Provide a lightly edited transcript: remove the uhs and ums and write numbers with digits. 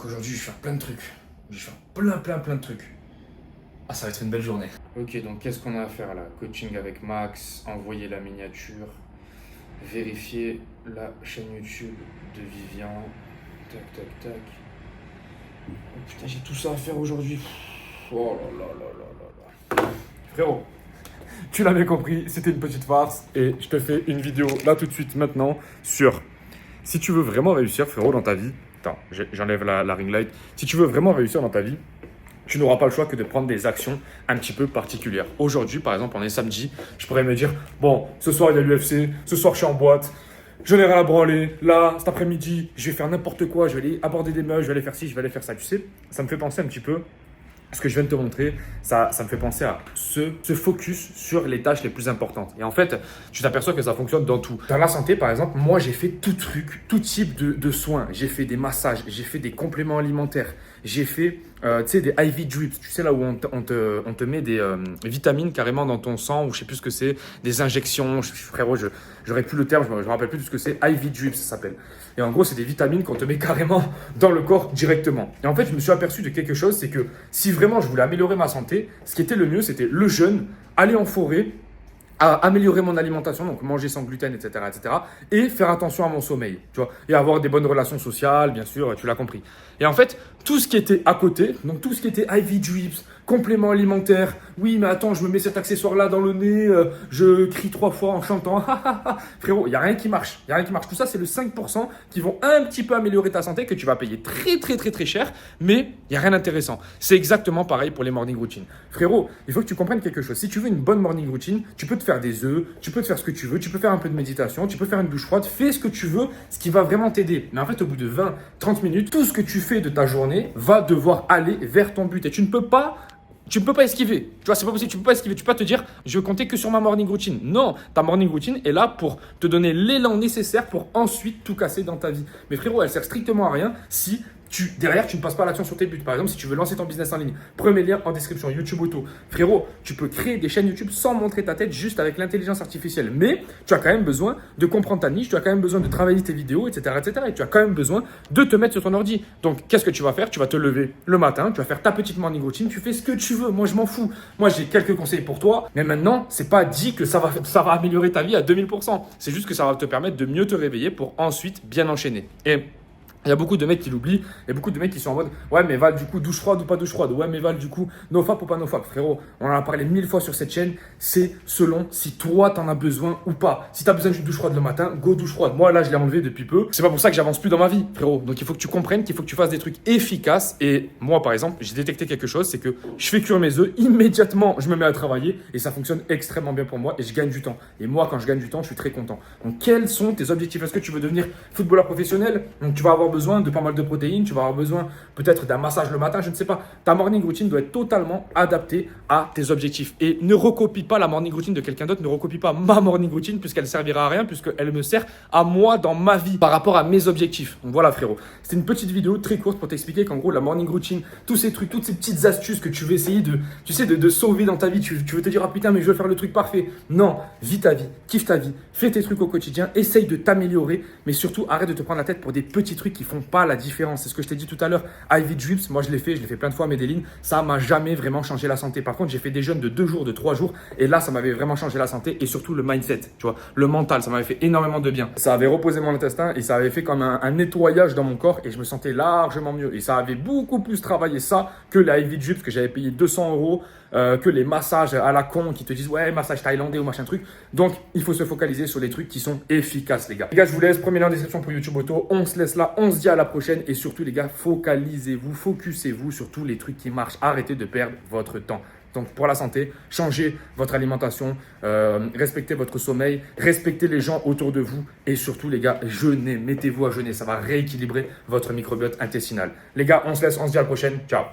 qu'aujourd'hui, je vais faire plein de trucs. Je vais faire plein de trucs. Ah, ça va être une belle journée. Ok, donc qu'est-ce qu'on a à faire là? Coaching avec Max, envoyer la miniature, vérifier la chaîne YouTube de Vivian. Tac. Oh putain, j'ai tout ça à faire aujourd'hui. Oh là. Frérot, tu l'avais compris, c'était une petite farce et je te fais une vidéo là tout de suite maintenant sur si tu veux vraiment réussir, frérot, dans ta vie. Attends, j'enlève la ring light. Si tu veux vraiment réussir dans ta vie, tu n'auras pas le choix que de prendre des actions un petit peu particulières. Aujourd'hui, par exemple, on est samedi, je pourrais me dire, bon, ce soir il y a l'UFC, ce soir je suis en boîte, je n'ai rien à branler, là, cet après-midi, je vais faire n'importe quoi, je vais aller aborder des meufs, je vais aller faire ci, je vais aller faire ça. Tu sais, ça me fait penser un petit peu, ce que je viens de te montrer, ça me fait penser à se focus sur les tâches les plus importantes. Et en fait, tu t'aperçois que ça fonctionne dans tout. Dans la santé, par exemple, moi, j'ai fait tout type de soins. J'ai fait des massages, j'ai fait des compléments alimentaires, j'ai fait des IV drips, tu sais là où on te met des vitamines carrément dans ton sang ou je sais plus ce que c'est, des injections, frérot, j'aurais plus le terme, je me rappelle plus de ce que c'est, IV drips ça s'appelle. Et en gros, c'est des vitamines qu'on te met carrément dans le corps directement. Et en fait, je me suis aperçu de quelque chose, c'est que si vraiment je voulais améliorer ma santé, ce qui était le mieux, c'était le jeûne, aller en forêt, à améliorer mon alimentation, donc manger sans gluten, etc., et faire attention à mon sommeil, tu vois, et avoir des bonnes relations sociales, bien sûr, tu l'as compris. Et en fait, tout ce qui était à côté, donc tout ce qui était IV drips, compléments alimentaires, oui, mais attends, je me mets cet accessoire-là dans le nez, je crie 3 fois en chantant, frérot, il n'y a rien qui marche, Tout ça, c'est le 5% qui vont un petit peu améliorer ta santé, que tu vas payer très cher, mais il n'y a rien d'intéressant. C'est exactement pareil pour les morning routines. Frérot, il faut que tu comprennes quelque chose. Si tu veux une bonne morning routine, tu peux te faire des œufs, tu peux te faire ce que tu veux, tu peux faire un peu de méditation, tu peux faire une douche froide, fais ce que tu veux, ce qui va vraiment t'aider. Mais en fait, au bout de 20-30 minutes, tout ce que tu fais de ta journée va devoir aller vers ton but. Et tu ne peux pas esquiver. Tu vois, c'est pas possible, tu peux pas esquiver. Tu peux pas te dire, je vais compter que sur ma morning routine. Non, ta morning routine est là pour te donner l'élan nécessaire pour ensuite tout casser dans ta vie. Mais frérot, elle sert strictement à rien si derrière, tu ne passes pas à l'action sur tes buts. Par exemple, si tu veux lancer ton business en ligne, premier lien en description, YouTube Auto. Frérot, tu peux créer des chaînes YouTube sans montrer ta tête, juste avec l'intelligence artificielle. Mais tu as quand même besoin de comprendre ta niche, tu as quand même besoin de travailler tes vidéos, etc. Et tu as quand même besoin de te mettre sur ton ordi. Donc, qu'est-ce que tu vas faire? Tu vas te lever le matin, tu vas faire ta petite morning routine, tu fais ce que tu veux. Moi, je m'en fous. Moi, j'ai quelques conseils pour toi. Mais maintenant, c'est pas dit que ça va améliorer ta vie à 2000%. C'est juste que ça va te permettre de mieux te réveiller pour ensuite bien enchaîner. Et il y a beaucoup de mecs qui l'oublient, il y a beaucoup de mecs qui sont en mode ouais mais Val du coup douche froide ou pas douche froide, ouais mais Val du coup nofap ou pas nofap. Frérot, on en a parlé 1000 fois sur cette chaîne, c'est selon si toi t'en as besoin ou pas. Si t'as besoin d'une douche froide le matin, go douche froide. Moi là je l'ai enlevé depuis peu, c'est pas pour ça que j'avance plus dans ma vie frérot. Donc il faut que tu comprennes qu'il faut que tu fasses des trucs efficaces. Et moi par exemple j'ai détecté quelque chose, c'est que je fais cuire mes œufs, immédiatement je me mets à travailler et ça fonctionne extrêmement bien pour moi et je gagne du temps. Et moi quand je gagne du temps je suis très content. Donc quels sont tes objectifs? Est-ce que tu veux devenir footballeur professionnel? Donc tu vas avoir besoin de pas mal de protéines, tu vas avoir besoin peut-être d'un massage le matin, je ne sais pas. Ta morning routine doit être totalement adaptée à tes objectifs. Et ne recopie pas la morning routine de quelqu'un d'autre, ne recopie pas ma morning routine puisqu'elle ne servira à rien, puisqu'elle me sert à moi dans ma vie par rapport à mes objectifs. Donc voilà frérot, c'était une petite vidéo très courte pour t'expliquer qu'en gros la morning routine, tous ces trucs, toutes ces petites astuces que tu veux essayer de sauver dans ta vie, tu veux te dire ah putain mais je veux faire le truc parfait. Non, vis ta vie, kiffe ta vie, fais tes trucs au quotidien, essaye de t'améliorer, mais surtout arrête de te prendre la tête pour des petits trucs qui font pas la différence. C'est ce que je t'ai dit tout à l'heure. IV drips, moi je l'ai fait plein de fois à Medellin. Ça m'a jamais vraiment changé la santé. Par contre, j'ai fait des jeûnes de 2 jours, de 3 jours. Et là, ça m'avait vraiment changé la santé et surtout le mindset, tu vois, le mental. Ça m'avait fait énormément de bien. Ça avait reposé mon intestin et ça avait fait comme un nettoyage dans mon corps et je me sentais largement mieux. Et ça avait beaucoup plus travaillé ça que les IV drips que j'avais payé 200 €. Que les massages à la con qui te disent ouais massage thaïlandais ou machin truc. Donc il faut se focaliser sur les trucs qui sont efficaces les gars. Les gars je vous laisse, premier lien en description pour YouTube Auto. On se laisse là, on se dit à la prochaine et surtout les gars focalisez-vous, focusez-vous sur tous les trucs qui marchent. Arrêtez de perdre votre temps. Donc pour la santé, changez votre alimentation, respectez votre sommeil, respectez les gens autour de vous et surtout les gars, jeûnez, mettez-vous à jeûner, ça va rééquilibrer votre microbiote intestinal. Les gars, on se laisse, on se dit à la prochaine, ciao.